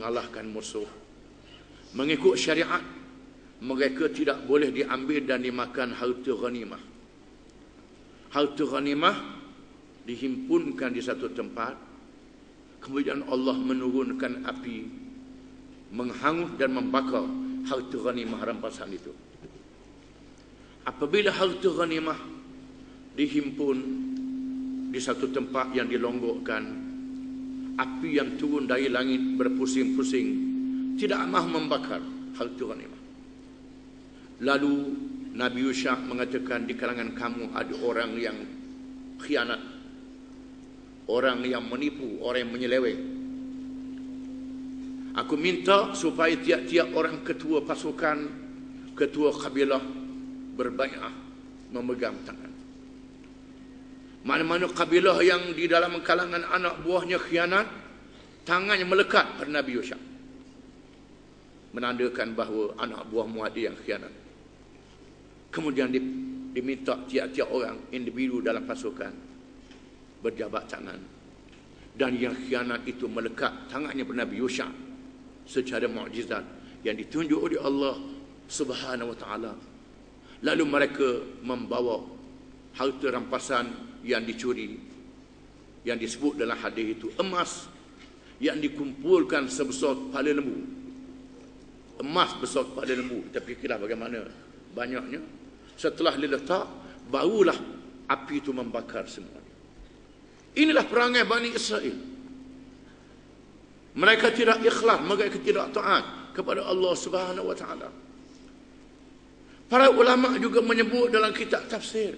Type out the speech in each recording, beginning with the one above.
mengalahkan musuh. Mengikut syariat, mereka tidak boleh diambil dan dimakan harta ghanimah. Harta ghanimah dihimpunkan di satu tempat, kemudian Allah menurunkan api menghangus dan membakar harta ghanimah rampasan itu. Apabila harta ghanimah dihimpun di satu tempat yang dilonggokkan, api yang turun dari langit berpusing-pusing tidak mahu membakar harta ghanimah. Lalu Nabi Yusha mengatakan, di kalangan kamu ada orang yang khianat, orang yang menipu, orang yang menyeleweng. Aku minta supaya tiap-tiap orang ketua pasukan, ketua kabilah berbai'ah, memegang tangan. Mana-mana kabilah yang di dalam kalangan anak buahnya khianat, tangannya melekat pada Nabi Yusha, menandakan bahawa anak buahmu ada yang khianat. Kemudian diminta tiap-tiap orang individu dalam pasukan berjabat tangan, dan yang khianat itu melekat tangannya pada Nabi Yusha secara mukjizat yang ditunjuk oleh Allah Subhanahu wa taala. Lalu mereka membawa harta rampasan yang dicuri, yang disebut dalam hadis itu emas, yang dikumpulkan sebesar kepala lembu. Emas besar kepala lembu. Tapi fikirlah bagaimana banyaknya. Setelah diletak, barulah api itu membakar semua. Inilah perangai Bani Israel. Mereka tidak ikhlas, mereka tidak taat kepada Allah Subhanahu wa taala. Para ulama juga menyebut dalam kitab tafsir,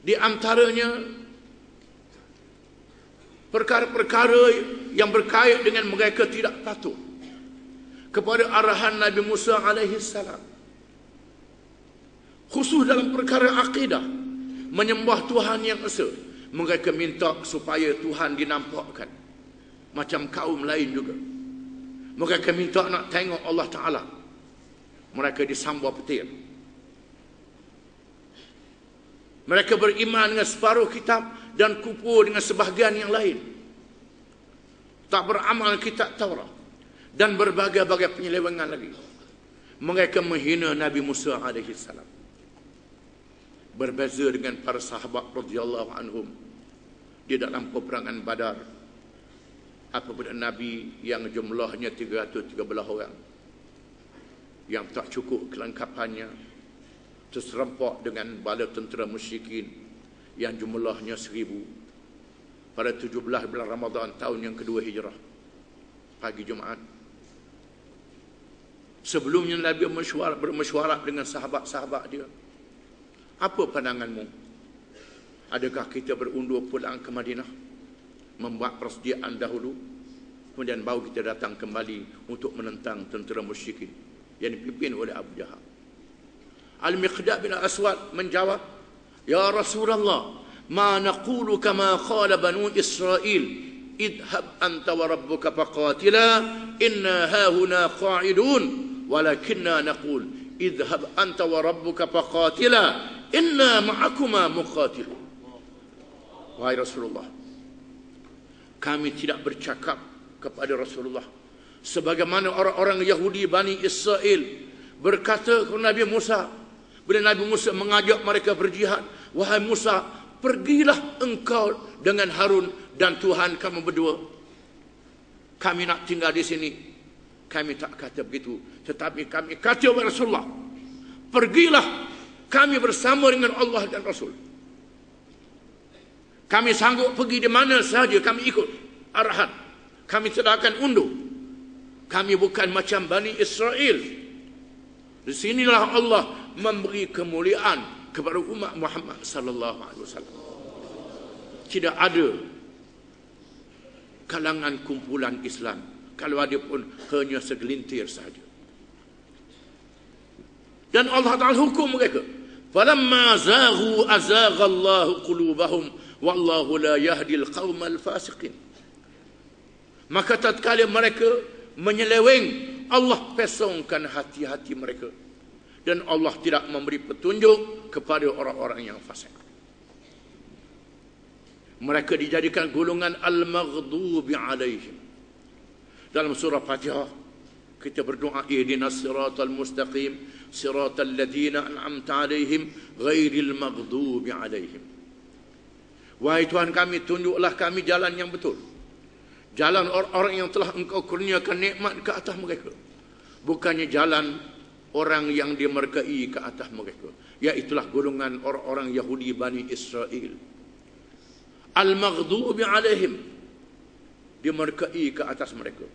di antaranya perkara-perkara yang berkait dengan mereka tidak patuh kepada arahan Nabi Musa alaihi salam, khusus dalam perkara akidah, menyembah Tuhan yang esa. Mereka minta supaya Tuhan dinampakkan, macam kaum lain juga. Mereka minta nak tengok Allah Ta'ala. Mereka disambah petir. Mereka beriman dengan separuh kitab dan kufur dengan sebahagian yang lain. Tak beramal kitab Taurat dan berbagai-bagai penyelewengan lagi. Mereka menghina Nabi Musa alaihi salam. Berbeza dengan para sahabat radhiyallahu anhum di dalam peperangan Badar, apabila Nabi yang jumlahnya 313 orang yang tak cukup kelengkapannya terserempak dengan bala tentera musyrikin yang jumlahnya 1000 pada 17 bulan Ramadan tahun yang kedua hijrah, pagi Jumaat. Sebelumnya Nabi bermesyuarat dengan sahabat-sahabat dia. Apa pandanganmu? Adakah kita berundur pulang ke Madinah, membuat persediaan dahulu, kemudian baru kita datang kembali untuk menentang tentera musyrikin yang dipimpin oleh Abu Jahal? Al-Miqdad bin Aswad menjawab, Ya Rasulullah, ma naqulu kama qala Banu Israel, idhab anta wa rabbuka faqatila inna hahuna qa'idun, walakinna naqul idhab anta wa rabbuka faqatila inna ma'akuma muqatilun. Wahai Rasulullah, kami tidak bercakap kepada Rasulullah sebagaimana orang-orang Yahudi Bani Israel berkata kepada Nabi Musa bila Nabi Musa mengajak mereka berjihad, wahai Musa, pergilah engkau dengan Harun dan Tuhan kamu berdua, kami nak tinggal di sini. Kami tak kata begitu, tetapi kami kata kepada Rasulullah, pergilah, kami bersama dengan Allah dan Rasul. Kami sanggup pergi di mana sahaja, kami ikut arahan. Kami tidak akan undur. Kami bukan macam Bani Israel. Di sinilah Allah memberi kemuliaan kepada umat Muhammad sallallahu alaihi wasallam. Tidak ada kalangan kumpulan Islam, kalau ada pun hanya segelintir sahaja. Dan Allah Ta'ala hukum mereka. Falamma zaghu azagha Allahu qulubahum wallahu la yahdil qaumal fasiqin. Maka tatkala mereka menyeleweng, Allah pesongkan hati-hati mereka, dan Allah tidak memberi petunjuk kepada orang-orang yang fasik. Mereka dijadikan golongan al-maghdubi alaihim, Dalam surah Fatihah kita berdoa, ihdinas siratal mustaqim siratal ladzina an'amta alaihim ghairil maghdubi alaihim. Wahai Tuhan kami, tunjuklah kami jalan yang betul, jalan orang-orang yang telah Engkau kurniakan nikmat ke atas mereka, bukannya jalan orang yang dimurkai ke atas mereka, iaitulah golongan orang-orang Yahudi Bani Israel. Al-maghdubi alaihim, dimurkai ke atas mereka.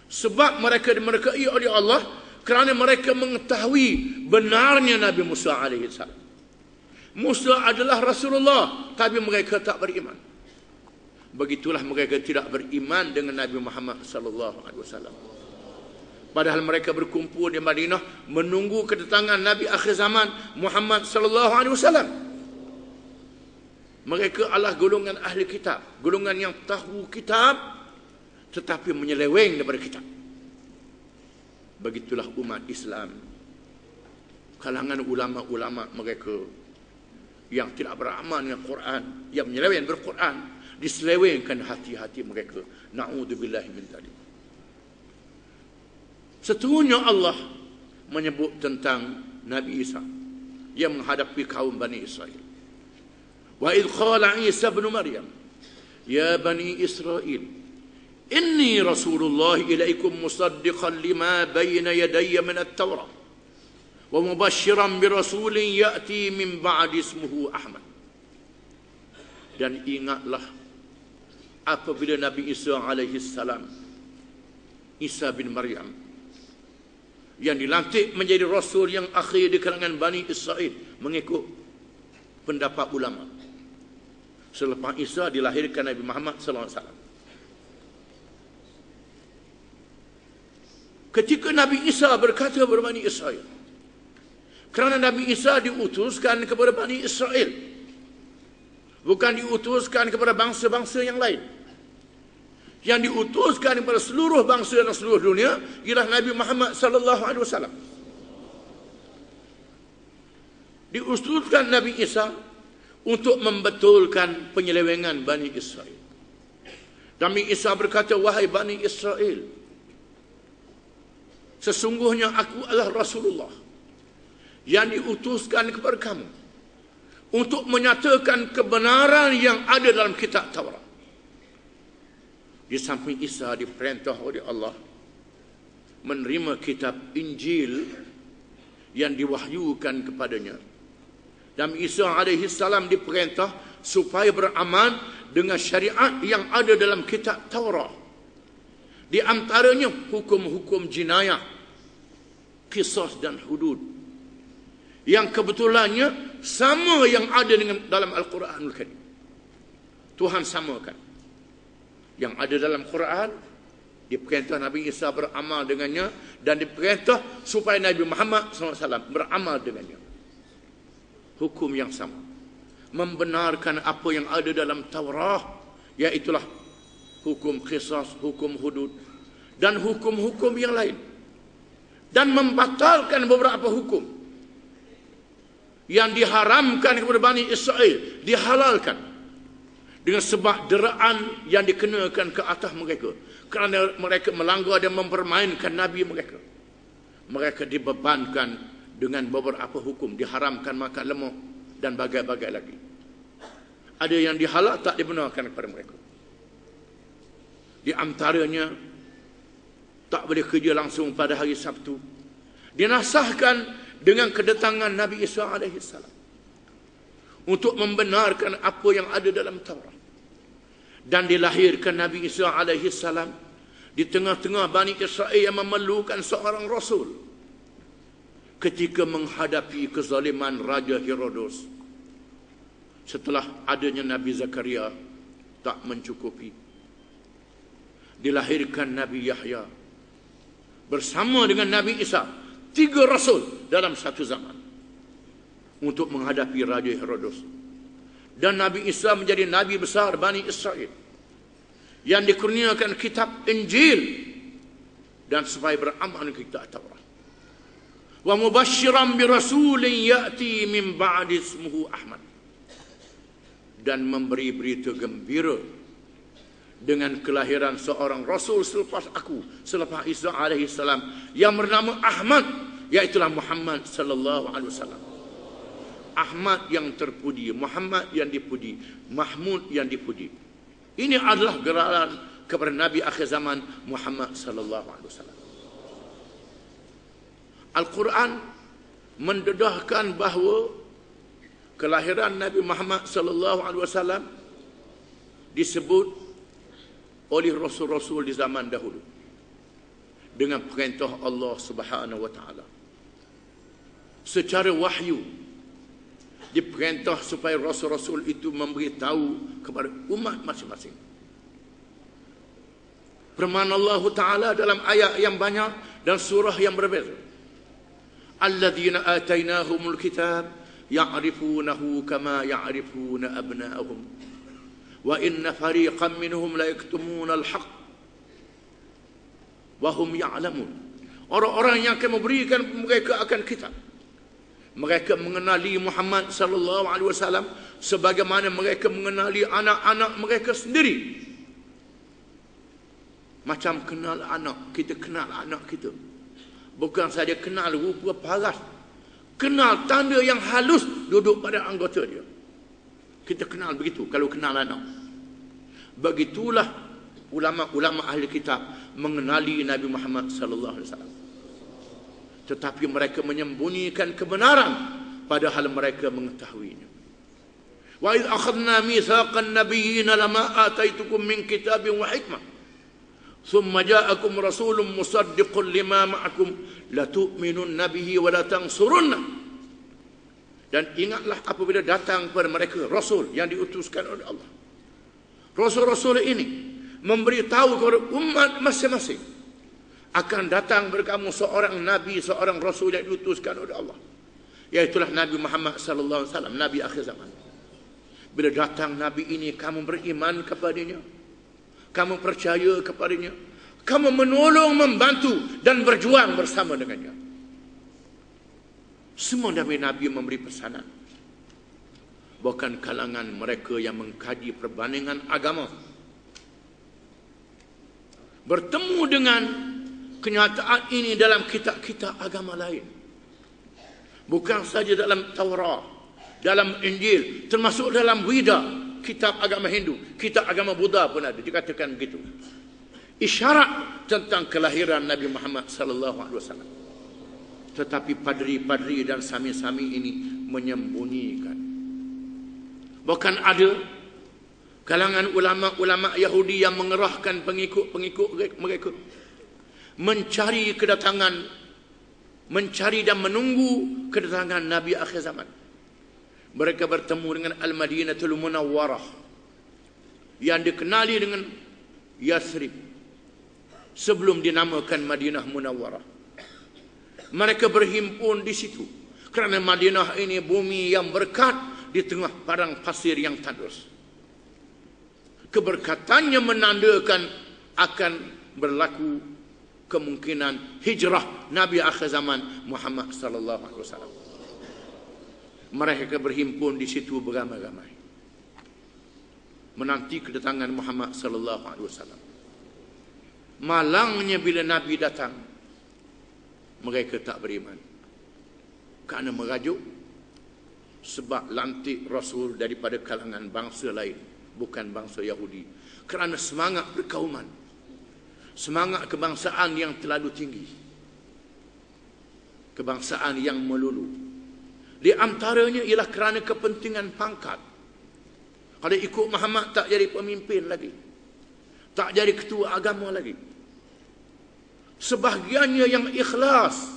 Sebab mereka dimurkai oleh Allah kerana mereka mengetahui benarnya Nabi Musa alaihi salam. Musa adalah Rasulullah, tapi mereka tak beriman. Begitulah mereka tidak beriman dengan Nabi Muhammad sallallahu alaihi wasallam. Padahal mereka berkumpul di Madinah menunggu kedatangan Nabi akhir zaman Muhammad sallallahu alaihi wasallam. Mereka adalah golongan ahli kitab, golongan yang tahu kitab tetapi menyeleweng daripada kitab. Begitulah umat Islam, kalangan ulama-ulama mereka yang tidak beramal dengan Quran, yang menyeleweng ber-Quran, diselewengkan hati-hati mereka. Na'udzubillahi min dzalik. Seterusnya Allah menyebut tentang Nabi Isa yang menghadapi kaum Bani Israel. Wa idh qala Isa ibn Maryam, ya Bani Israel, inni Rasulullah ilaikum musaddiqan lima bayna yadayya min at-Taurah wa mubashiran bi rasulin ya'ti min ba'di ismuhu Ahmad. Dan ingatlah apabila Nabi Isa alaihi salam, Isa bin Maryam, yang dilantik menjadi rasul yang akhir di kalangan Bani Israel mengikut pendapat ulama. Selepas Isa dilahirkan Nabi Muhammad sallallahu alaihi wasallam. Ketika Nabi Isa berkata kepada Bani Israel, kerana Nabi Isa diutuskan kepada Bani Israel, bukan diutuskan kepada bangsa-bangsa yang lain. Yang diutuskan kepada seluruh bangsa dan seluruh dunia ialah Nabi Muhammad sallallahu alaihi wasallam. Diutuskan Nabi Isa untuk membetulkan penyelewengan Bani Israel. Nabi Isa berkata, wahai Bani Israel, sesungguhnya aku adalah Rasulullah yang diutuskan kepada kamu untuk menyatakan kebenaran yang ada dalam kitab Taurat. Di samping Isa diperintah oleh Allah menerima kitab Injil yang diwahyukan kepadanya. Dan Isa alaihi salam diperintah supaya beramal dengan syariat yang ada dalam kitab Taurat. Di antaranya hukum-hukum jinayah, qisas dan hudud, yang kebetulannya sama yang ada dengan dalam Al-Quranul Karim. Tuhan samakan yang ada dalam Quran, diperintah Nabi Isa beramal dengannya, dan diperintah supaya Nabi Muhammad SAW beramal dengannya. Hukum yang sama, membenarkan apa yang ada dalam Taurat, iaitulah hukum qisas, hukum hudud, dan hukum-hukum yang lain, dan membatalkan beberapa hukum yang diharamkan kepada Bani Israel, dihalalkan dengan sebab deraan yang dikenakan ke atas mereka kerana mereka melanggar dan mempermainkan Nabi mereka. Mereka dibebankan dengan beberapa hukum, diharamkan makan lemah dan bagai-bagai lagi. Ada yang dihalal, tak dibenarkan kepada mereka. Di antaranya, tak boleh kerja langsung pada hari Sabtu. Dinasahkan dengan kedatangan Nabi Isa alaihi salam untuk membenarkan apa yang ada dalam Taurat. Dan dilahirkan Nabi Isa alaihi salam di tengah-tengah Bani Israel yang memerlukan seorang rasul ketika menghadapi kezaliman Raja Herodos. Setelah adanya Nabi Zakaria tak mencukupi, dilahirkan Nabi Yahya bersama dengan Nabi Isa, 3 rasul dalam satu zaman untuk menghadapi Raja Herodos. Dan Nabi Isa menjadi Nabi besar Bani Israel yang dikurniakan kitab Injil dan supaya beramal dengan kitab Taurat. Wa mubashiran bi rasulin ya'ti min ba'di ismuhu Ahmad, dan memberi berita gembira dengan kelahiran seorang Rasul selepas aku, selepas Isa alaihi salam, yang bernama Ahmad, iaitulah Muhammad sallallahu alaihi wasallam. Ahmad yang terpuji, Muhammad yang dipuji, Mahmud yang dipuji. Ini adalah gelaran kepada Nabi akhir zaman Muhammad sallallahu alaihi wasallam. Al-Quran mendedahkan bahawa kelahiran Nabi Muhammad sallallahu alaihi wasallam disebut oleh rasul-rasul di zaman dahulu dengan perintah Allah Subhanahu wa taala. Secara wahyu diperintah supaya rasul-rasul itu memberitahu kepada umat masing-masing. Firman Allah Taala dalam ayat yang banyak dan surah yang berbeza. Alladzina atainahumul kitab ya'rifunahu kama ya'rifuna abna'ahum wa inna fariqan minhum la yaktumuna al-haq wa hum ya'lamun. Orang-orang yang akan memberikan mereka akan kitab, mereka mengenali Muhammad sallallahu alaihi wasallam sebagaimana mereka mengenali anak-anak mereka sendiri. Macam kenal anak, kita kenal anak kita. Bukan saja kenal rupa paras, kenal tanda yang halus duduk pada anggota dia. Kita kenal begitu kalau kenal anak. Begitulah ulama-ulama ahli kitab mengenali Nabi Muhammad sallallahu alaihi wasallam. Tetapi mereka menyembunyikan kebenaran padahal mereka mengetahuinya. Wa idh akhadna mitsaqan nabiyyin lama ataitukum min kitabin wa hikmah thumma ja'akum rasulun musaddiqun lima ma'akum la tu'minunna bihi wa la tansurunna. Dan ingatlah apabila datang kepada mereka rasul yang diutuskan oleh Allah. Rasul-rasul ini memberitahu kepada umat masing-masing akan datang kepada kamu seorang nabi, seorang rasul yang diutuskan oleh Allah, iaitulah Nabi Muhammad sallallahu alaihi wasallam, nabi akhir zaman. Bila datang nabi ini, kamu beriman kepadanya, kamu percaya kepadanya, kamu menolong, membantu dan berjuang bersama dengannya. Semua nabi-nabi memberi pesanan. Bukan kalangan mereka yang mengkaji perbandingan agama bertemu dengan kenyataan ini dalam kitab-kitab agama lain. Bukan saja dalam Taurat, dalam Injil, termasuk dalam Wida, kitab agama Hindu, kitab agama Buddha pun ada, dikatakan begitu. Isyarat tentang kelahiran Nabi Muhammad sallallahu alaihi wasallam. Tetapi padri-padri dan sami-sami ini menyembunyikan. Bahkan ada kalangan ulama-ulama Yahudi yang mengerahkan pengikut-pengikut mereka mencari kedatangan, mencari dan menunggu kedatangan Nabi akhir zaman. Mereka bertemu dengan Al-Madinatul Munawwarah yang dikenali dengan Yathrib sebelum dinamakan Madinah Munawwarah. Mereka berhimpun di situ kerana Madinah ini bumi yang berkat di tengah padang pasir yang tandus. Keberkatannya menandakan akan berlaku kemungkinan hijrah Nabi akhir zaman Muhammad sallallahu alaihi wasallam. Mereka berhimpun di situ beramai-ramai menanti kedatangan Muhammad sallallahu alaihi wasallam. Malangnya bila Nabi datang, mereka tak beriman kerana merajuk sebab lantik Rasul daripada kalangan bangsa lain, bukan bangsa Yahudi, kerana semangat perkauman, semangat kebangsaan yang terlalu tinggi, kebangsaan yang melulu. Di antaranya ialah kerana kepentingan pangkat. Kalau ikut Muhammad tak jadi pemimpin lagi, tak jadi ketua agama lagi. Sebahagiannya yang ikhlas,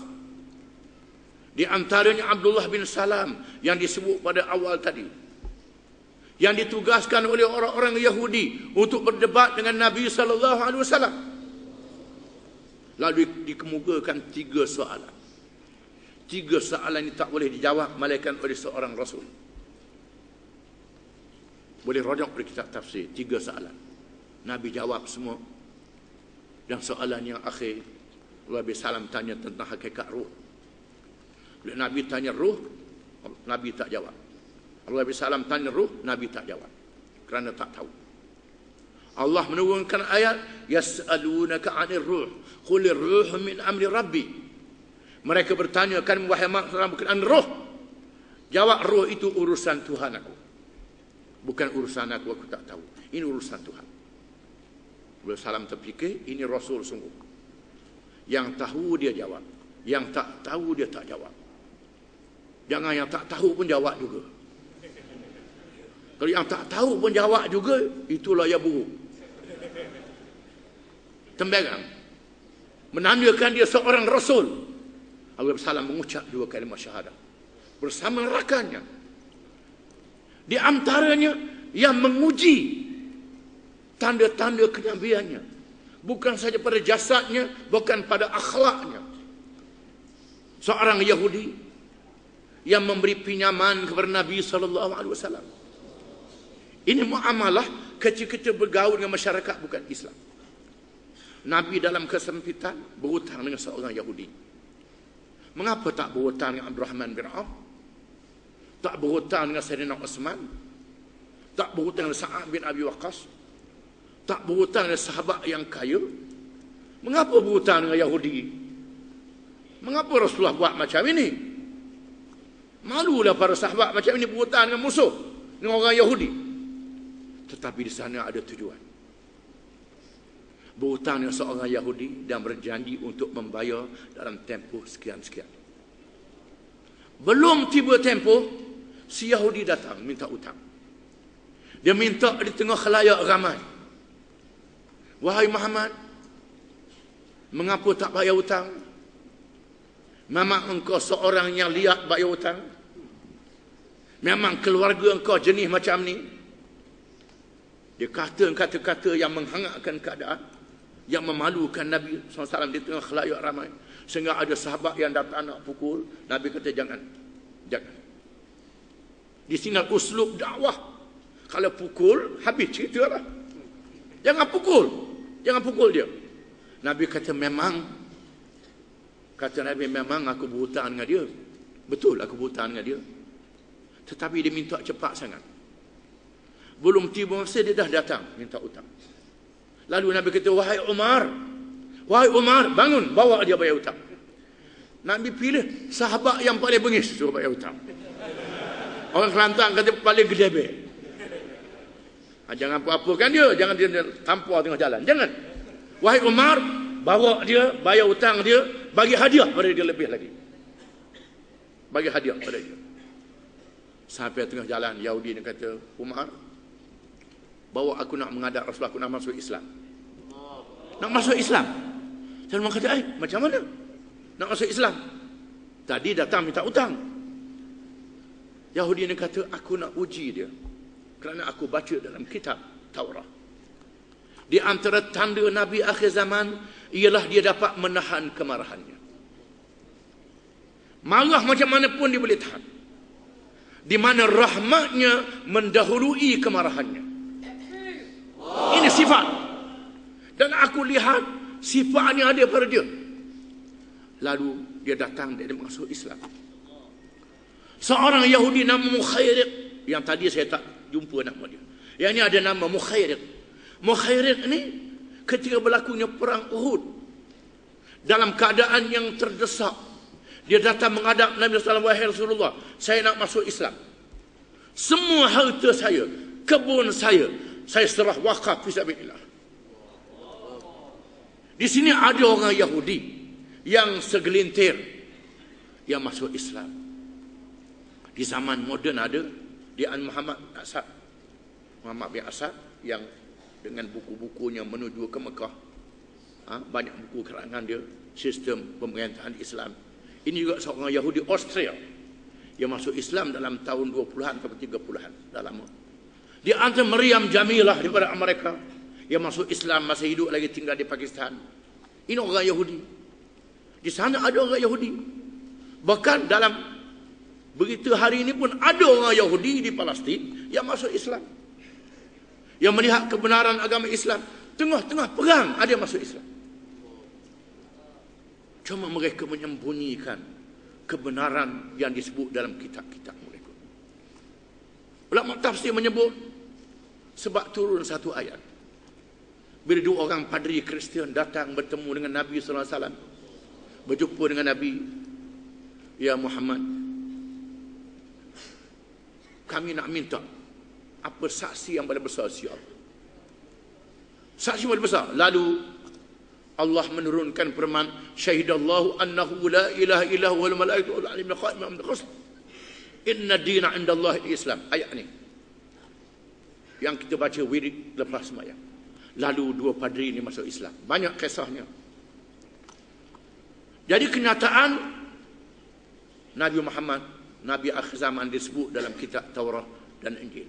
di antaranya Abdullah bin Salam yang disebut pada awal tadi, yang ditugaskan oleh orang-orang Yahudi untuk berdebat dengan Nabi sallallahu alaihi wasallam. Lalu dikemukakan 3 soalan. 3 soalan ini tak boleh dijawab melainkan oleh seorang rasul. Boleh rujuk pada kitab tafsir. 3 soalan Nabi jawab semua. Dan soalan yang akhir, Allah bin Salam tanya tentang hakikat ruh. Bila Nabi tanya ruh, Nabi tak jawab. Allah bin Salam tanya ruh, Nabi tak jawab kerana tak tahu. Allah menurunkan ayat, yas'alunaka 'anir ruh, qulir ruh min amri rabbi. Mereka bertanya, kan wahai Muhammad berkenaan roh. Jawab, roh itu urusan Tuhan aku. Bukan urusan aku tak tahu. Ini urusan Tuhan. Beliau salam terfikir, ini Rasul sungguh. Yang tahu dia jawab. Yang tak tahu dia tak jawab. Jangan yang tak tahu pun jawab juga. Kalau yang tak tahu pun jawab juga, itulah yang buruk. Tembagang. Menandakan dia seorang Rasul. Abu Salam mengucap 2 kalimat syahadah bersama rakannya. Di antaranya yang menguji tanda-tanda kenabiannya, bukan saja pada jasadnya, bukan pada akhlaknya. Seorang Yahudi yang memberi pinjaman kepada Nabi SAW. Ini muamalah ketika kita bergaul dengan masyarakat bukan Islam. Nabi dalam kesempitan berhutang dengan seorang Yahudi. Mengapa tak berhutang dengan Abdurrahman bin Auf? Tak berhutang dengan Sayyidina Uthman? Tak berhutang dengan Sa'ad bin Abi Waqqas? Tak berhutang dengan sahabat yang kaya? Mengapa berhutang dengan Yahudi? Mengapa Rasulullah buat macam ini? Malulah para sahabat macam ini berhutang dengan musuh, dengan orang Yahudi. Tetapi di sana ada tujuan. Berhutang dengan seorang Yahudi dan berjanji untuk membayar dalam tempoh sekian-sekian. Belum tiba tempoh, si Yahudi datang minta hutang. Dia minta di tengah khalayak ramai. Wahai Muhammad, mengapa tak bayar hutang? Memang engkau seorang yang liat bayar hutang? Memang keluarga engkau jenis macam ni? Dia kata kata-kata yang menghangatkan keadaan, yang memalukan Nabi SAW di tengah khalayak ramai. Sehingga ada sahabat yang datang nak pukul. Nabi kata jangan. Jangan. Di sini uslub dakwah. Kalau pukul, habis cerita lah. Jangan pukul. Jangan pukul dia. Nabi kata memang. Kata Nabi memang aku berhutang dengan dia. Betul aku berhutang dengan dia. Tetapi dia minta cepat sangat. Belum tiba masa dia dah datang minta hutang. Lalu Nabi kata, wahai Umar, bangun, bawa dia bayar hutang. Nabi pilih sahabat yang paling bengis suruh bayar hutang. Orang Kelantan kata paling gedebek. Jangan apa-apakan dia, jangan dia tampar tengah jalan, jangan. Wahai Umar, bawa dia, bayar hutang dia, bagi hadiah pada dia lebih lagi. Bagi hadiah pada dia. Sampai tengah jalan, Yahudi ni kata, Umar, bawa aku nak menghadap Rasulullah, aku nak masuk Islam. Nak masuk Islam. Salman kata, macam mana nak masuk Islam? Tadi datang minta hutang. Yahudi ni kata, aku nak uji dia. Kerana aku baca dalam kitab Taurat. Di antara tanda Nabi akhir zaman, ialah dia dapat menahan kemarahannya. Marah macam mana pun dia boleh tahan. Di mana rahmatnya mendahului kemarahannya. Ini sifat. Dan aku lihat sifatnya ada pada dia. Lalu dia datang, dia masuk Islam. Seorang Yahudi nama Mukhayriq, yang tadi saya tak jumpa nama dia. Yang ini ada nama Mukhayriq. Mukhayriq ni ketika berlakunya perang Uhud, dalam keadaan yang terdesak, dia datang menghadap Nabi SAW, wahai Rasulullah, saya nak masuk Islam. Semua harta saya, kebun saya serah wakaf fisabilillah. Di sini ada orang Yahudi yang segelintir yang masuk Islam. Di zaman moden ada di Muhammad bin Asad yang dengan buku-bukunya menuju ke Mekah. Banyak buku karangan dia, sistem pemerintahan Islam. Ini juga seorang Yahudi Austria yang masuk Islam dalam tahun 20-an atau 30-an, dah lama. Di antara Maryam Jamilah daripada Amerika yang masuk Islam, masih hidup lagi tinggal di Pakistan. Ini orang Yahudi. Di sana ada orang Yahudi. Bahkan dalam begitu hari ini pun ada orang Yahudi di Palestin yang masuk Islam. Yang melihat kebenaran agama Islam. Tengah-tengah perang ada yang masuk Islam. Cuma mereka menyembunyikan kebenaran yang disebut dalam kitab-kitab mereka. Ulama tafsir menyebut sebab turun satu ayat. Bila dua orang padri Kristian datang bertemu dengan Nabi SAW, berjumpa dengan Nabi, "Ya Muhammad, kami nak minta apa saksi yang paling besar siapa?" Saksi paling besar. Lalu Allah menurunkan firman, "Syahidallahu annahu la ilaha illa huwal malaikatu wal alim qa'iman bil qist. Inna dina 'indallahi Islam." Ayat ni yang kita baca wirid lepas sembahyang. Lalu dua padri ini masuk Islam. Banyak kisahnya. Jadi kenyataan Nabi Muhammad, Nabi akhir zaman disebut dalam kitab Taurat dan Injil.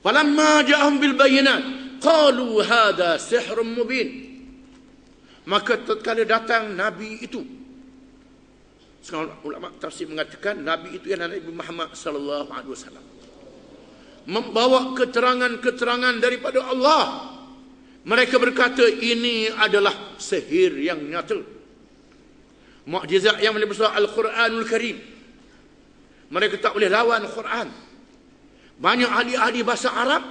Falamma ja'ahum bil bayyinat qalu hadha sihrun mubin. Maka tatkala datang Nabi itu, sekarang ulama tafsir mengatakan Nabi itu ialah Nabi Muhammad sallallahu alaihi wasallam, membawa keterangan-keterangan daripada Allah. Mereka berkata ini adalah sihir yang nyata. Mukjizat yang lebih besar Al-Quranul Karim. Mereka tak boleh lawan Quran. Banyak ahli-ahli bahasa Arab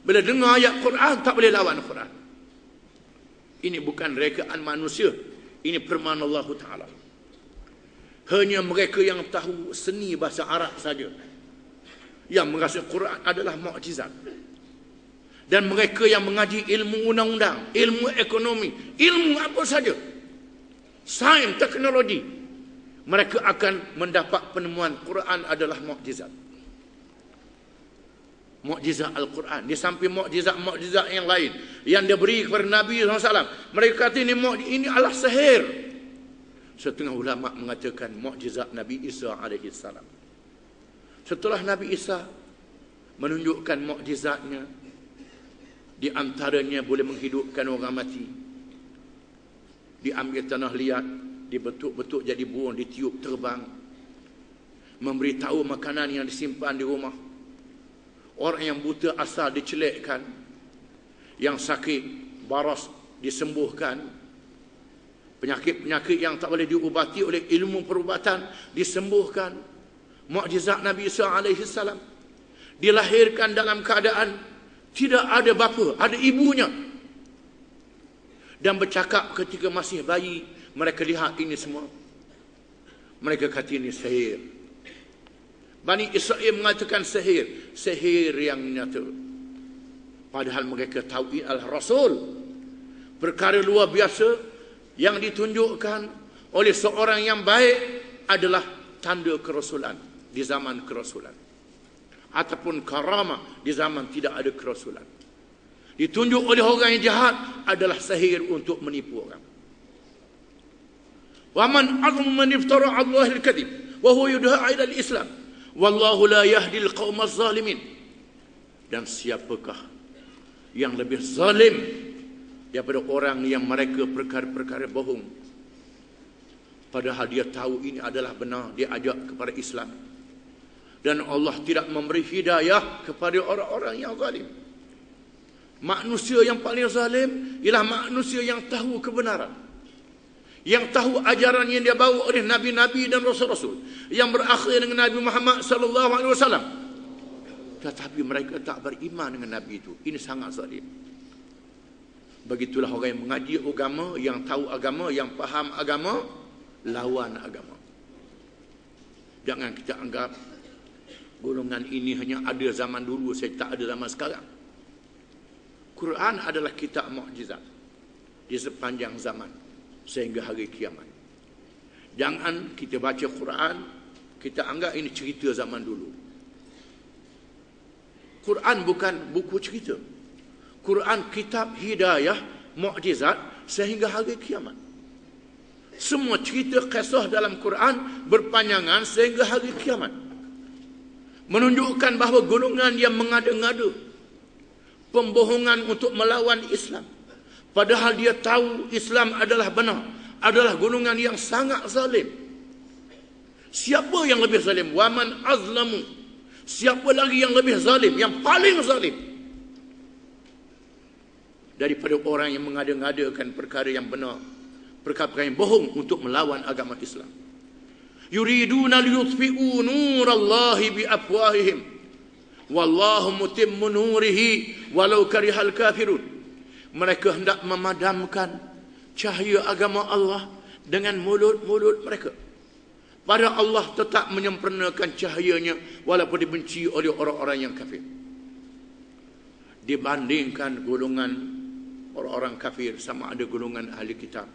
bila dengar ayat Quran tak boleh lawan Quran. Ini bukan rekaan manusia, ini firman Allah Ta'ala. Hanya mereka yang tahu seni bahasa Arab saja yang merasa Quran adalah mukjizat. Dan mereka yang mengaji ilmu undang-undang, ilmu ekonomi, ilmu apa saja, sains, teknologi, mereka akan mendapat penemuan Quran adalah mukjizat. Mukjizat Al-Quran. Di samping mukjizat-mukjizat yang lain yang dia beri kepada Nabi SAW, mereka kata ini adalah sihir. Setengah ulama mengatakan mukjizat Nabi Isa AS. Setelah Nabi Isa menunjukkan mukjizatnya, di antaranya boleh menghidupkan orang mati, diambil tanah liat, dibentuk-bentuk jadi burung, ditiup terbang, memberitahu makanan yang disimpan di rumah, orang yang buta asal dicelekkan, yang sakit baras disembuhkan, penyakit-penyakit yang tak boleh diubati oleh ilmu perubatan disembuhkan. Mukjizat Nabi Isa AS, dilahirkan dalam keadaan tidak ada bapa, ada ibunya, dan bercakap ketika masih bayi. Mereka lihat ini semua, mereka kata ini sihir. Bani Israel mengatakan sihir yang nyata. Padahal mereka tahu ini adalah Rasul, perkara luar biasa yang ditunjukkan oleh seorang yang baik adalah tanda kerasulan di zaman kerasulan, ataupun karamah di zaman tidak ada kerasulan. Ditunjuk oleh orang yang jahat adalah sihir untuk menipu orang. Wa man azmu man iftara 'ala Allahi al-kadhib wa huwa yud'a ila al-Islam wallahu la yahdi al-qauma az-zalimin. Dan siapakah yang lebih zalim daripada orang yang mereka perkara-perkara bohong, padahal dia tahu ini adalah benar, dia ajak kepada Islam. Dan Allah tidak memberi hidayah kepada orang-orang yang zalim. Manusia yang paling zalim ialah manusia yang tahu kebenaran, yang tahu ajaran yang dia bawa oleh nabi-nabi dan rasul-rasul, yang berakhir dengan Nabi Muhammad SAW. Tetapi mereka tak beriman dengan Nabi itu. Ini sangat zalim. Begitulah orang yang mengaji agama, yang tahu agama, yang faham agama, lawan agama. Jangan kita anggap golongan ini hanya ada zaman dulu, saya tak ada zaman sekarang. Quran adalah kitab mukjizat di sepanjang zaman sehingga hari kiamat. Jangan kita baca Quran, kita anggap ini cerita zaman dulu. Quran bukan buku cerita. Quran kitab hidayah, mukjizat sehingga hari kiamat. Semua cerita kisah dalam Quran berpanjangan sehingga hari kiamat. Menunjukkan bahawa golongan yang mengada-ngada pembohongan untuk melawan Islam, padahal dia tahu Islam adalah benar, adalah golongan yang sangat zalim. Siapa yang lebih zalim? Waman azlamu. Siapa lagi yang lebih zalim, yang paling zalim daripada orang yang mengada-ngadakan perkara yang benar, perkara yang bohong untuk melawan agama Islam. Yuriduna liyutfi'u nurallahi biafwahihim wallahu mutimmu nurihi walau karihal kafirun. Mereka hendak memadamkan cahaya agama Allah dengan mulut-mulut mereka. Pada Allah tetap menyempurnakan cahayanya walaupun dibenci oleh orang-orang yang kafir. Dibandingkan golongan orang-orang kafir sama ada golongan ahli kitab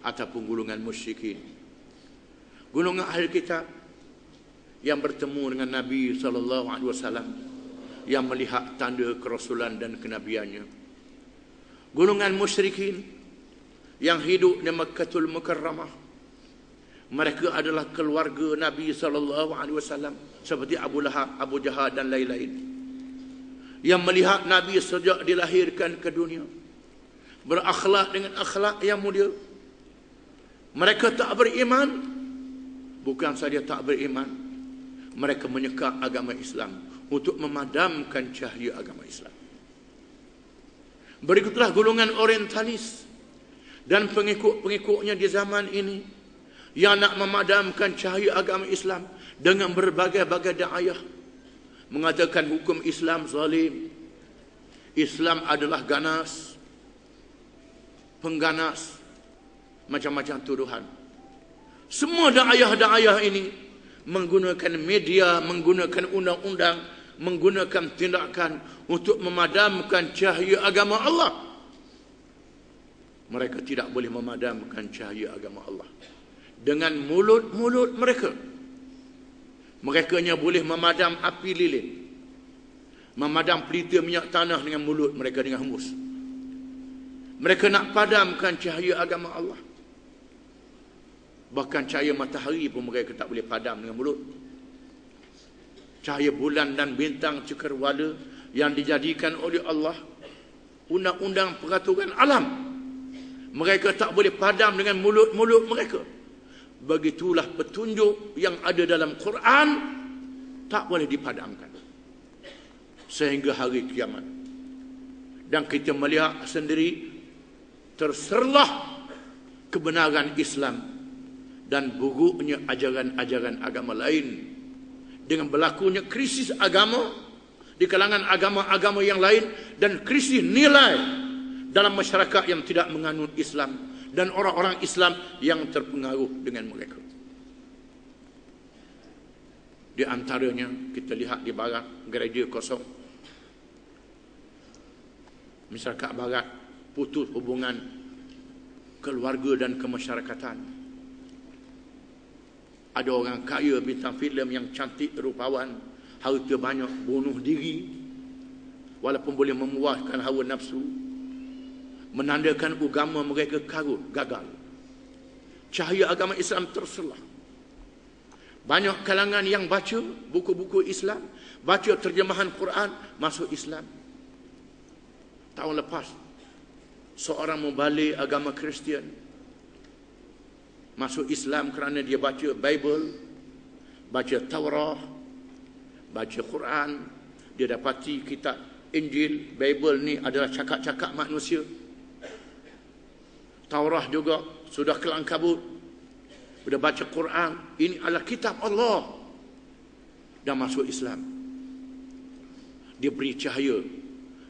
ataupun golongan musyrikin. Golongan ahli kitab yang bertemu dengan Nabi SAW, yang melihat tanda kerasulan dan kenabiannya. Golongan musyrikin yang hidup di Makkahul Mukarramah, mereka adalah keluarga Nabi SAW seperti Abu Lahab, Abu Jahal dan lain-lain, yang melihat Nabi sejak dilahirkan ke dunia, berakhlak dengan akhlak yang mulia. Mereka tak beriman, bukan saja tak beriman, mereka menyekap agama Islam untuk memadamkan cahaya agama Islam. Berikutlah golongan orientalis dan pengikut-pengikutnya di zaman ini yang nak memadamkan cahaya agama Islam dengan berbagai-bagai da'ayah, mengatakan hukum Islam zalim, Islam adalah ganas, pengganas, macam-macam tuduhan. Semua da'ayah-da'ayah ini menggunakan media, menggunakan undang-undang, menggunakan tindakan untuk memadamkan cahaya agama Allah. Mereka tidak boleh memadamkan cahaya agama Allah dengan mulut-mulut mereka. Mereka hanya boleh memadam api lilin, memadam pelita minyak tanah dengan mulut mereka, dengan hembus. Mereka nak padamkan cahaya agama Allah. Bahkan cahaya matahari pun mereka tak boleh padam dengan mulut. Cahaya bulan dan bintang cakrawala yang dijadikan oleh Allah undang-undang peraturan alam, mereka tak boleh padam dengan mulut-mulut mereka. Begitulah petunjuk yang ada dalam Quran tak boleh dipadamkan sehingga hari kiamat. Dan kita melihat sendiri terserlah kebenaran Islam dan buruknya ajaran-ajaran agama lain, dengan berlakunya krisis agama di kalangan agama-agama yang lain dan krisis nilai dalam masyarakat yang tidak menganut Islam dan orang-orang Islam yang terpengaruh dengan mereka. Di antaranya kita lihat di barat, gereja kosong. Masyarakat barat putus hubungan keluarga dan kemasyarakatan. Ada orang kaya bintang filem yang cantik rupawan, harta banyak, bunuh diri walaupun boleh memuaskan hawa nafsu, menandakan agama mereka karut, gagal. Cahaya agama Islam terselah. Banyak kalangan yang baca buku-buku Islam, baca terjemahan Quran, masuk Islam. Tahun lepas seorang mubalik agama Kristian masuk Islam kerana dia baca Bible, baca Taurat, baca Quran. Dia dapati kitab Injil, Bible ni adalah cakap-cakap manusia. Taurat juga sudah kelang kabut. Sudah baca Quran, ini adalah kitab Allah. Dan masuk Islam. Dia beri cahaya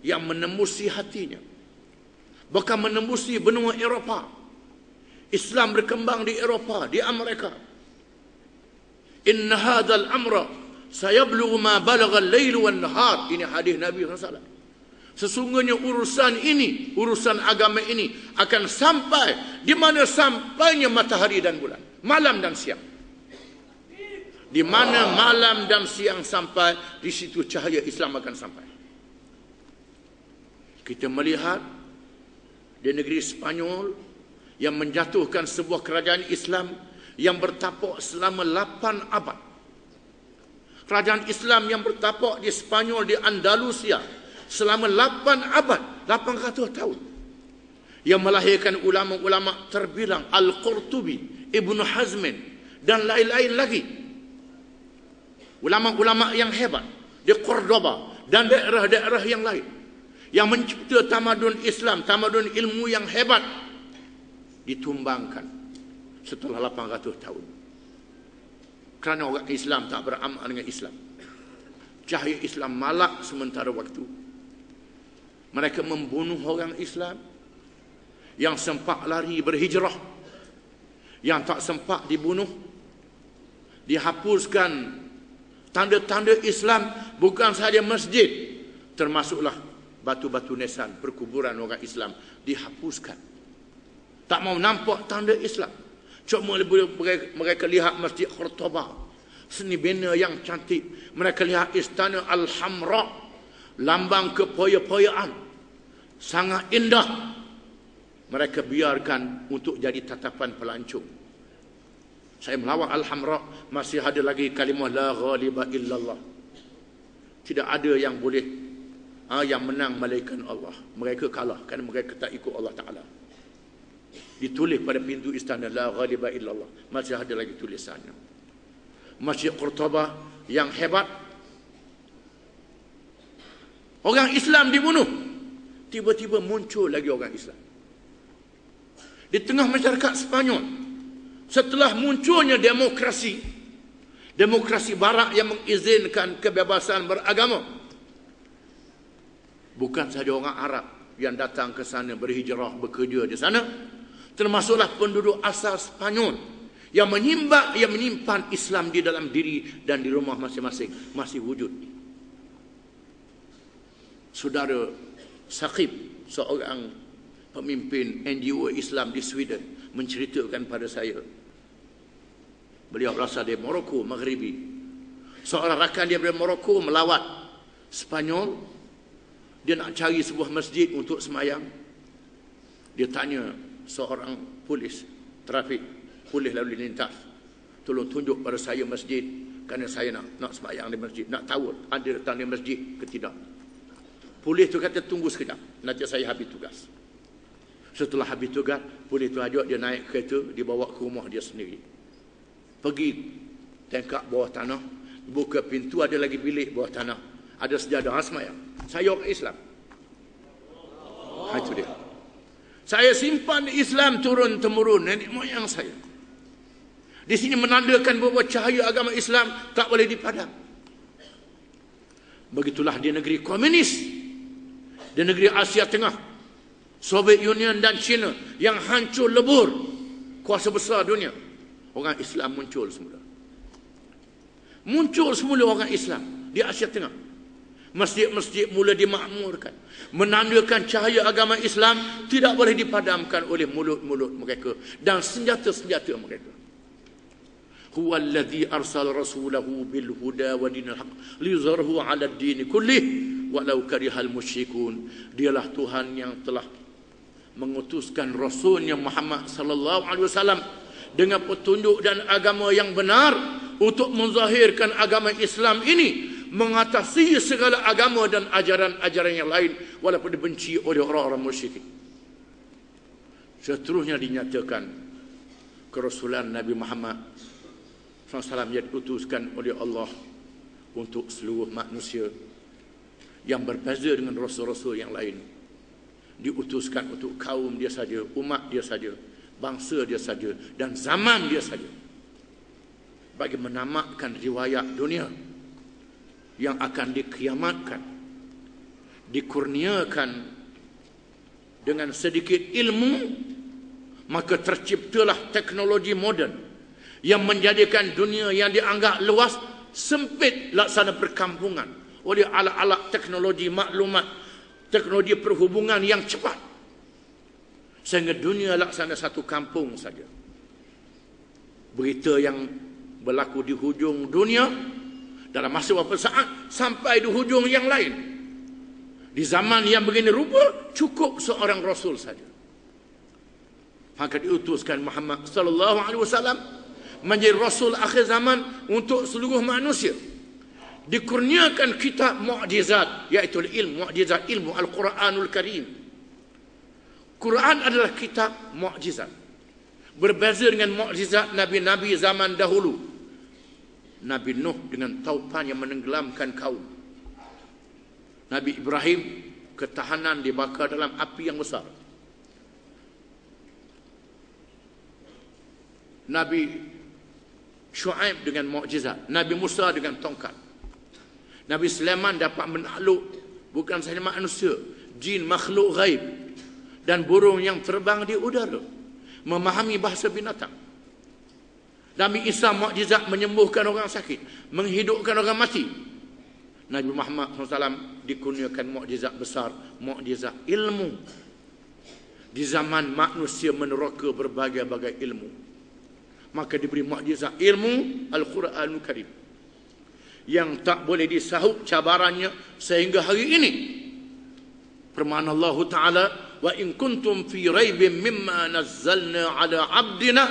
yang menembusi hatinya, bahkan menembusi benua Eropah. Islam berkembang di Eropah, di Amerika. Inna hadzal amra sayablughu ma balagha al-lail wan nahar. Ini hadis Nabi SAW. Sesungguhnya urusan ini, urusan agama ini akan sampai di mana sampainya matahari dan bulan, malam dan siang. Di mana malam dan siang sampai, di situ cahaya Islam akan sampai. Kita melihat di negeri Spanyol yang menjatuhkan sebuah kerajaan Islam yang bertapak selama 8 abad. Kerajaan Islam yang bertapak di Spanyol, di Andalusia selama 8 abad, 800 tahun. Yang melahirkan ulama-ulama terbilang, Al-Qurtubi, Ibn Hazmin dan lain-lain lagi. Ulama-ulama yang hebat di Cordoba dan daerah-daerah yang lain, yang mencipta tamadun Islam, tamadun ilmu yang hebat, ditumbangkan setelah 800 tahun. Kerana orang Islam tak beramal dengan Islam. Cahaya Islam malak sementara waktu. Mereka membunuh orang Islam yang sempat lari berhijrah, yang tak sempat dibunuh. Dihapuskan tanda-tanda Islam, bukan sahaja masjid, termasuklah batu-batu nisan perkuburan orang Islam dihapuskan. Tak mau nampak tanda Islam. Cuma mereka lihat Masjid Qurtuba, seni bina yang cantik. Mereka lihat Istana Al-Hamra, lambang kepoya-poyaan, sangat indah. Mereka biarkan untuk jadi tatapan pelancong. Saya melawat Al-Hamra, masih ada lagi kalimah la ghaliba illallah. Tidak ada yang boleh yang menang malaikat Allah. Mereka kalah kerana mereka tak ikut Allah Ta'ala. Ditulis pada pintu istana la ghaliba illallah. Masih ada lagi tulisannya. Masjid Qurtuba yang hebat, orang Islam dibunuh, tiba-tiba muncul lagi orang Islam di tengah masyarakat Sepanyol. Setelah munculnya demokrasi barat yang mengizinkan kebebasan beragama, bukan sahaja orang Arab yang datang ke sana berhijrah, bekerja di sana, termasuklah penduduk asal Sepanyol yang menyimpan Islam di dalam diri dan di rumah masing-masing masih wujud. Saudara Saqib, seorang pemimpin NGO Islam di Sweden, menceritakan pada saya. Beliau berasal dari Morocco, Maghribi. Seorang rakan dia dari Morocco melawat Sepanyol. Dia nak cari sebuah masjid untuk semayang. Dia tanya seorang polis lalu lintas, tolong tunjuk pada saya masjid, kerana saya nak semayang di masjid, nak tahu ada tanda masjid ke tidak. Polis tu kata tunggu sekejap, nanti saya habis tugas. Setelah habis tugas, polis tu ajak dia naik kereta, dibawa ke rumah dia sendiri. Pergi tengkak bawah tanah, buka pintu, ada lagi bilik bawah tanah, ada sejadah semayang. Saya orang Islam. Itu dia. Saya simpan Islam turun-temurun nenek moyang saya. Di sini menandakan bahawa cahaya agama Islam tak boleh dipadam. Begitulah di negeri komunis, di negeri Asia Tengah, Soviet Union dan China yang hancur lebur kuasa besar dunia. Orang Islam muncul semula. Muncul semula orang Islam di Asia Tengah. Masjid-masjid mula dimakmurkan, menandakan cahaya agama Islam tidak boleh dipadamkan oleh mulut-mulut mereka dan senjata-senjata mereka. Huwa alladhi arsala rasulahu bil huda wa dinil haq liyuzhirahu 'ala ad-din kullih walau karihal musyrikun. Dialah Tuhan yang telah mengutuskan Rasulnya Muhammad sallallahu alaihi wasallam dengan petunjuk dan agama yang benar untuk menzahirkan agama Islam ini mengatasi segala agama dan ajaran-ajaran yang lain walaupun dibenci oleh orang-orang musyrik. Seterusnya dinyatakan kerasulan Nabi Muhammad SAW yang diutuskan oleh Allah untuk seluruh manusia yang berbeza dengan rasul-rasul yang lain. Diutuskan untuk kaum dia saja, umat dia saja, bangsa dia saja dan zaman dia saja, bagi menamatkan riwayat dunia yang akan dikiamatkan, dikurniakan dengan sedikit ilmu, maka terciptalah teknologi moden yang menjadikan dunia yang dianggap luas sempit laksana perkampungan oleh alat-alat teknologi maklumat, teknologi perhubungan yang cepat, sehingga dunia laksana satu kampung saja. Berita yang berlaku di hujung dunia dalam masa beberapa saat sampai di hujung yang lain. Di zaman yang begini rupa, cukup seorang Rasul saja. Maka diutuskan Muhammad sallallahu alaihi wasallam menjadi Rasul akhir zaman untuk seluruh manusia. Dikurniakan kitab mukjizat, iaitu ilmu mukjizat, ilmu Al-Quranul Karim. Quran adalah kitab mukjizat. Berbeza dengan mukjizat nabi-nabi zaman dahulu. Nabi Nuh dengan taupan yang menenggelamkan kaum. Nabi Ibrahim ketahanan dibakar dalam api yang besar. Nabi Shu'aib dengan mukjizat. Nabi Musa dengan tongkat. Nabi Sulaiman dapat menakluk bukan sahaja manusia, jin makhluk gaib, dan burung yang terbang di udara, memahami bahasa binatang. Nabi Isa mukjizat menyembuhkan orang sakit, menghidupkan orang mati. Nabi Muhammad SAW dikurniakan mukjizat besar, mukjizat ilmu. Di zaman manusia meneroka berbagai-bagai ilmu, maka diberi mukjizat ilmu Al-Quranul Karim yang tak boleh disahut cabarannya sehingga hari ini. Firman Allah Ta'ala, wa in kuntum fi raibin mimma nazzalna ala abdina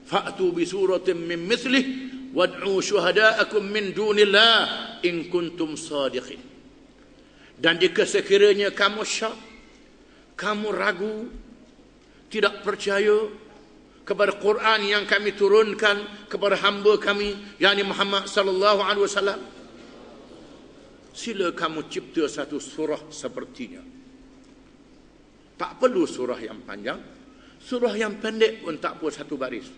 fa'tu bi suratin min mithlih wad'u syuhada'akum min dunillah in kuntum sadiqin. Dan jika sekiranya kamu syak, kamu ragu, tidak percaya kepada Quran yang kami turunkan kepada hamba kami, yakni Muhammad sallallahu alaihi wasallam, sila kamu cipta satu surah sepertinya. Tak perlu surah yang panjang, surah yang pendek pun tak apa, satu baris.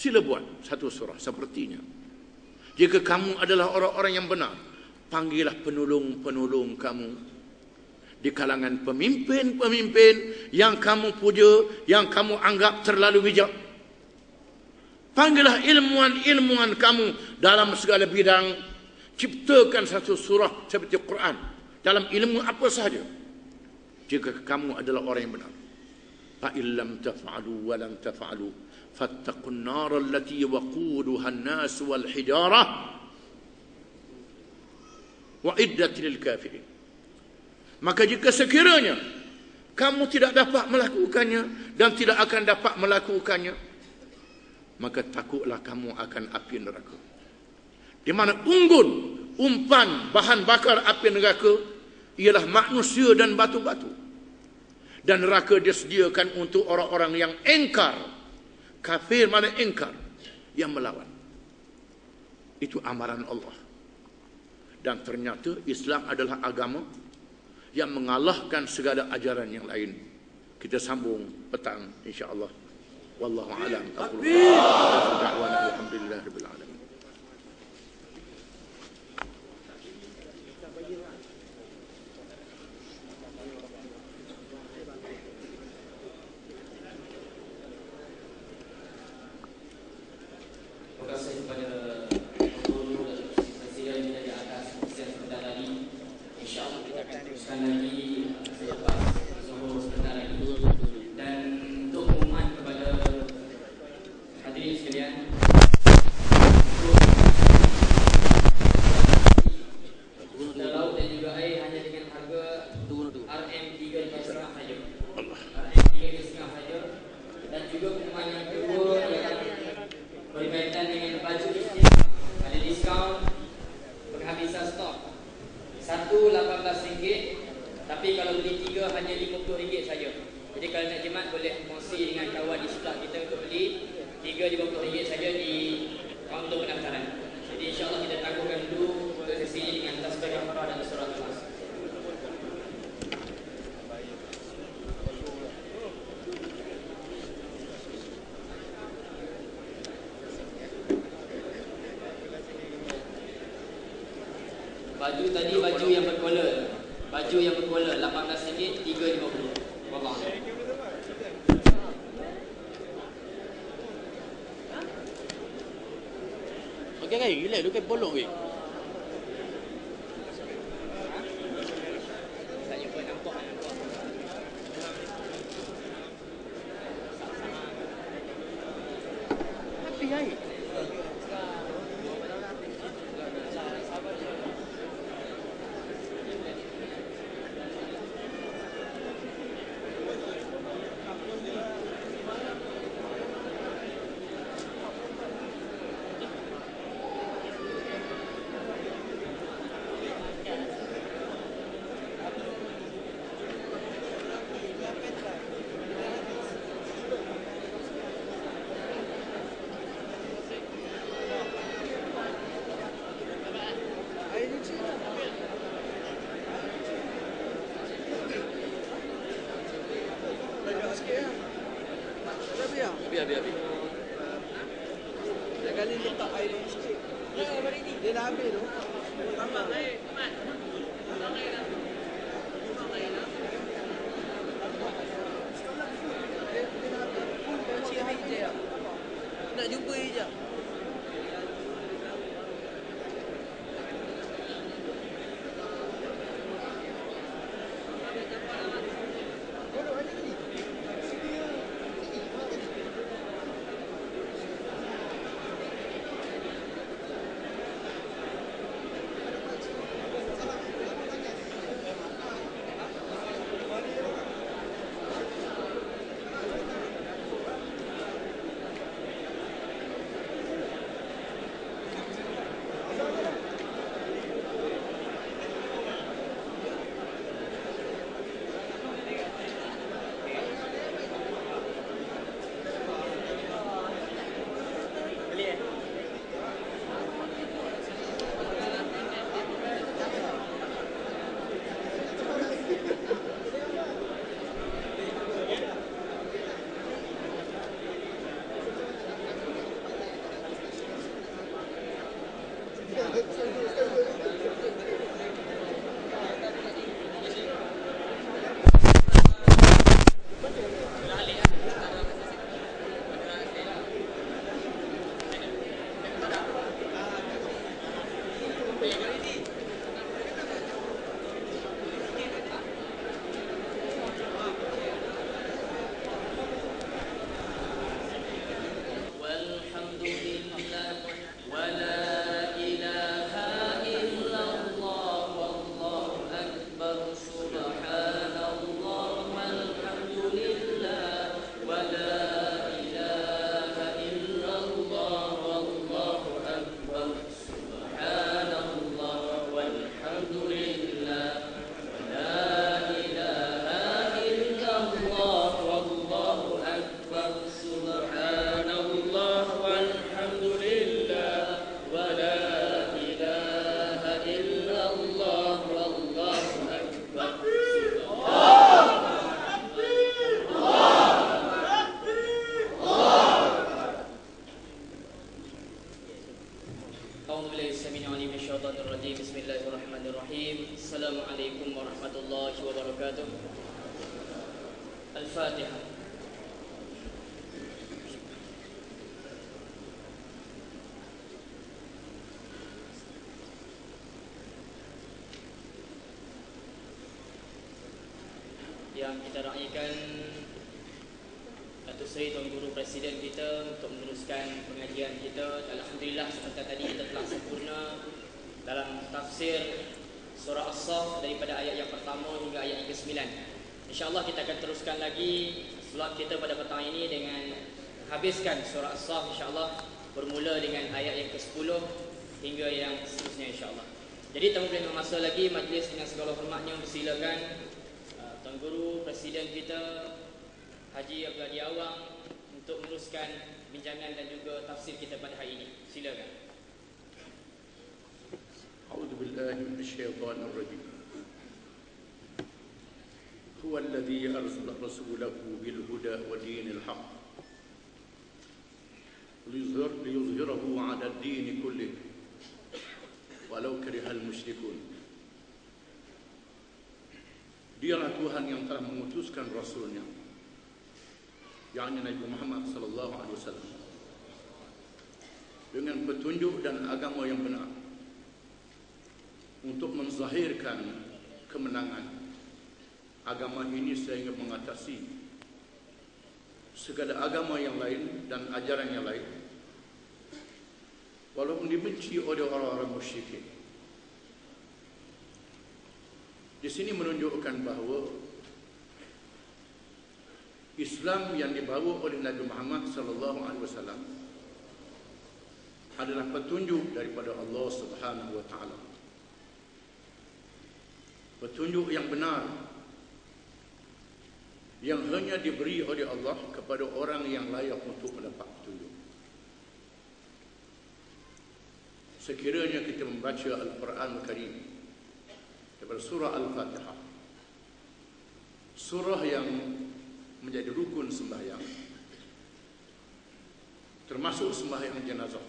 Sila buat satu surah sepertinya. Jika kamu adalah orang-orang yang benar, panggillah penolong-penolong kamu di kalangan pemimpin-pemimpin yang kamu puja, yang kamu anggap terlalu bijak. Panggillah ilmuwan-ilmuwan kamu dalam segala bidang. Ciptakan satu surah seperti Quran dalam ilmu apa sahaja, jika kamu adalah orang yang benar. Fa illam taf'alu wa lam taf'alu fattaqun nar allati waquduha an-nas wal hijarah wa iddat lil kafirin. Maka jika sekiranya kamu tidak dapat melakukannya dan tidak akan dapat melakukannya, maka takutlah kamu akan api neraka, di mana unggun, umpan, bahan bakar api neraka ialah manusia dan batu-batu. Dan neraka disediakan untuk orang-orang yang engkar. Kafir mana engkar, yang melawan. Itu amaran Allah. Dan ternyata Islam adalah agama yang mengalahkan segala ajaran yang lain. Kita sambung petang insya-Allah. Wallahu a'lam. Alhamdulillahirabbil alamin. Terima kasih kepada Guru dan Presiden dari atas persiapan sebentar tadi. InsyaAllah kita akan teruskan lagi selepas Zuhur sebentar lagi. Dan untuk pengumuman kepada hadirin sekalian, laut dan juga air hanya dengan harga RM3.5 saja. RM3.5 saja. Dan juga pengumuman yang kedua ialah berkaitan dengan baju istik, ada diskaun penghabisan stok. Satu RM18, tapi kalau beli tiga hanya RM50 saja. Jadi kalau nak jimat boleh kongsi dengan kawan di sebelah kita untuk beli tiga RM50 saja di kaunter pendaftaran. Jadi insyaAllah kita tangguhkan dulu untuk sesi ini dengan tasbih kafarah dan surah Al-Ikhlas. Baju tadi baju yang berkolor. Baju yang berkolor RM18, RM3.50. Wallah. Okey kan? Gila lu kan bolong weh. Saya pun nampak. Tapi air. Biar. Dia kali letak air sikit. Dia dah habis tu. Tambah air, Mat. Tambah air dah. jumpa je. Bismillahirrahmanirrahim. Assalamualaikum warahmatullahi wabarakatuh. Al-Fatihah. Yang kita raikan Datuk Seri Tuan Guru Presiden kita untuk meneruskan pengajian kita. Alhamdulillah sebentar tadi kita telah sempurna dalam tafsir surah As-Saff daripada ayat yang pertama hingga ayat yang ke-9. InsyaAllah kita akan teruskan lagi slot kita pada petang ini dengan habiskan surah As-Saff insyaAllah, bermula dengan ayat yang ke-10 hingga yang seterusnya insyaAllah. Jadi tanpa berlama masa lagi, majlis dengan segala hormatnya persilakan Tuan Guru Presiden kita Haji Abdul Hadi Awang untuk meneruskan bincangan dan juga tafsir kita pada hari ini. Silakan. أعوذ بالله من الشيطان الرجيم هو الذي أرسل رسوله بالهدى ودين الحق ليظهره على الدين كله ولو كره المشركون. Dialah Tuhan yang telah mengutuskan Rasulnya, yakni Nabi Muhammad sallallahu alaihi wasallam, dengan petunjuk dan agama yang benar untuk menzahirkan kemenangan agama ini sehingga mengatasi segala agama yang lain dan ajaran yang lain, walaupun dibenci oleh orang-orang musyrikin. Di sini menunjukkan bahawa Islam yang dibawa oleh Nabi Muhammad sallallahu alaihi wasallam adalah petunjuk daripada Allah Subhanahu wa taala. Petunjuk yang benar yang hanya diberi oleh Allah kepada orang yang layak untuk mendapat petunjuk. Sekiranya kita membaca Al-Quran Al-Karim daripada surah Al-Fatihah, surah yang menjadi rukun sembahyang, termasuk sembahyang jenazah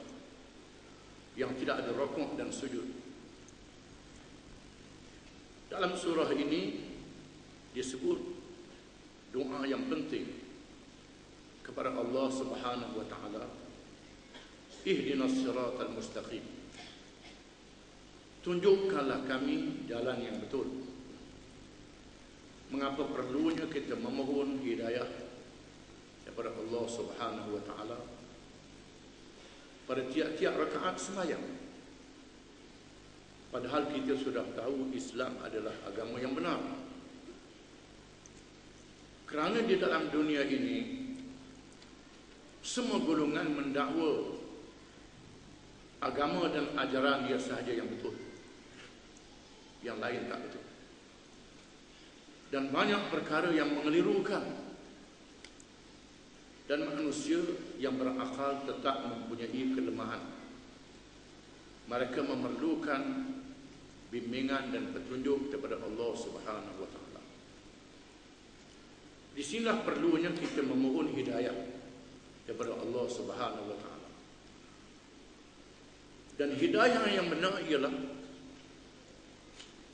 yang tidak ada rukuk dan sujud. Dalam surah ini disebut doa yang penting kepada Allah Subhanahu wa taala ihdinas siratal mustaqim. Tunjukkanlah kami jalan yang betul. Mengapa perlunya kita memohon hidayah daripada Allah Subhanahu wa taala pada tiap-tiap rakaat sembahyang? Padahal kita sudah tahu Islam adalah agama yang benar. Kerana di dalam dunia ini semua golongan mendakwa agama dan ajaran dia sahaja yang betul, yang lain tak betul. Dan banyak perkara yang mengelirukan, dan manusia yang berakal tetap mempunyai kelemahan. Mereka memerlukan bimbingan dan petunjuk daripada Allah Subhanahu wa taala. Di sinilah perlunya kita memohon hidayah daripada Allah Subhanahu wa taala. Dan hidayah yang benar ialah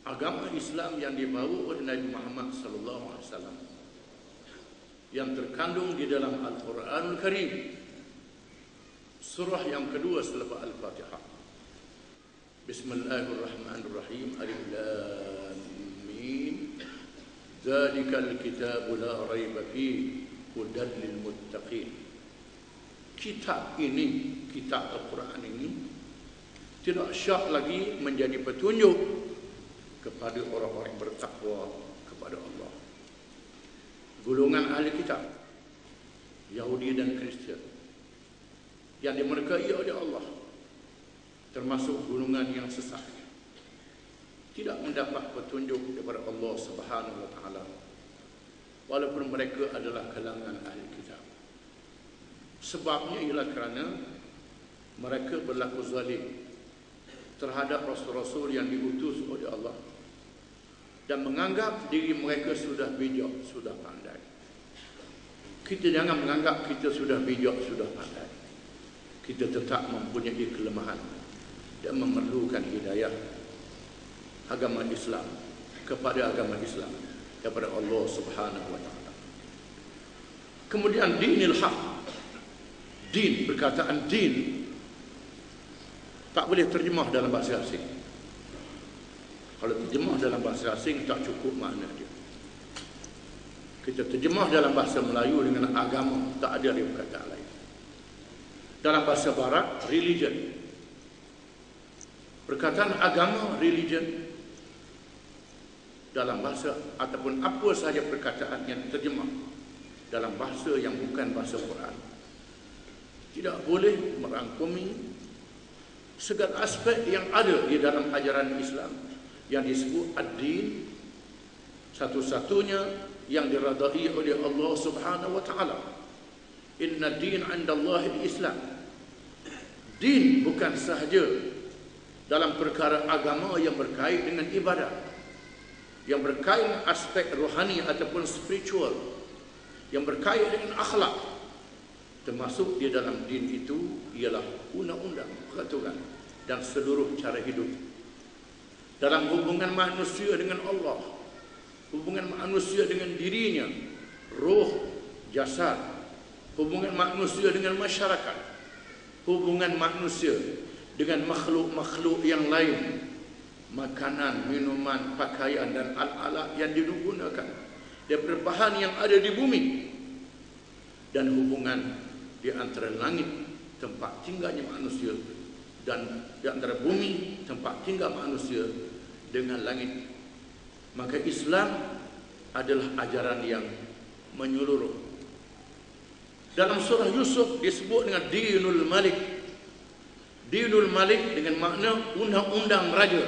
agama Islam yang dibawa oleh Nabi Muhammad sallallahu alaihi wasallam, yang terkandung di dalam Al-Quranul Karim, surah yang kedua selepas Al-Fatihah. Bismillahirrahmanirrahim. Alif Lam Mim. Dzalikal kitabu la raiba fihi hudan lil muttaqin. Kitab ini, kitab Al-Quran ini tidak syak lagi menjadi petunjuk kepada orang-orang bertakwa kepada Allah. Golongan ahli kitab, Yahudi dan Kristian, yang dimurkai oleh Allah, termasuk golongan yang sesat, tidak mendapat petunjuk daripada Allah Subhanahu wa taala, walaupun mereka adalah kalangan ahli kitab. Sebabnya ialah kerana mereka berlaku zalim terhadap rasul-rasul yang diutus oleh Allah, dan menganggap diri mereka sudah bijak, sudah pandai. Kita jangan menganggap kita sudah bijak, sudah pandai. Kita tetap mempunyai kelemahan dan memerlukan hidayah agama Islam kepada agama Islam daripada Allah Subhanahu wa taala. Kemudian dinil haq. Din, perkataan din tak boleh terjemah dalam bahasa asing. Kalau terjemah dalam bahasa asing tak cukup makna dia. Kita terjemah dalam bahasa Melayu dengan agama, tak ada perkataan lain. Dalam bahasa Barat, religion. Perkataan agama, religion, dalam bahasa ataupun apa sahaja perkataan yang terjemah dalam bahasa yang bukan bahasa Quran, tidak boleh merangkumi segala aspek yang ada di dalam ajaran Islam yang disebut ad-din, satu-satunya yang diradai oleh Allah Subhanahu wa taala. Inna din 'indallahi al-Islam. Din bukan sahaja dalam perkara agama yang berkait dengan ibadah, yang berkait dengan aspek rohani ataupun spiritual, yang berkait dengan akhlak. Termasuk di dalam din itu ialah undang-undang, peraturan dan seluruh cara hidup. Dalam hubungan manusia dengan Allah, hubungan manusia dengan dirinya, roh, jasad, hubungan manusia dengan masyarakat, hubungan manusia dengan makhluk-makhluk yang lain, makanan, minuman, pakaian dan alat-alat yang digunakan daripada bahan yang ada di bumi, dan hubungan di antara langit tempat tinggalnya manusia dan di antara bumi tempat tinggal manusia dengan langit. Maka Islam adalah ajaran yang menyeluruh. Dalam surah Yusuf disebut dengan Dinul Malik. Dinul Malik dengan makna undang-undang raja,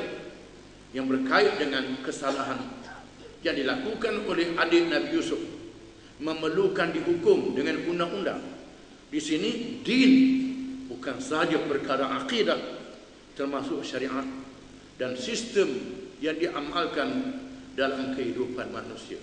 yang berkait dengan kesalahan yang dilakukan oleh adik Nabi Yusuf, memerlukan dihukum dengan undang-undang. Di sini din bukan sahaja perkara akidah, termasuk syariat dan sistem yang diamalkan dalam kehidupan manusia.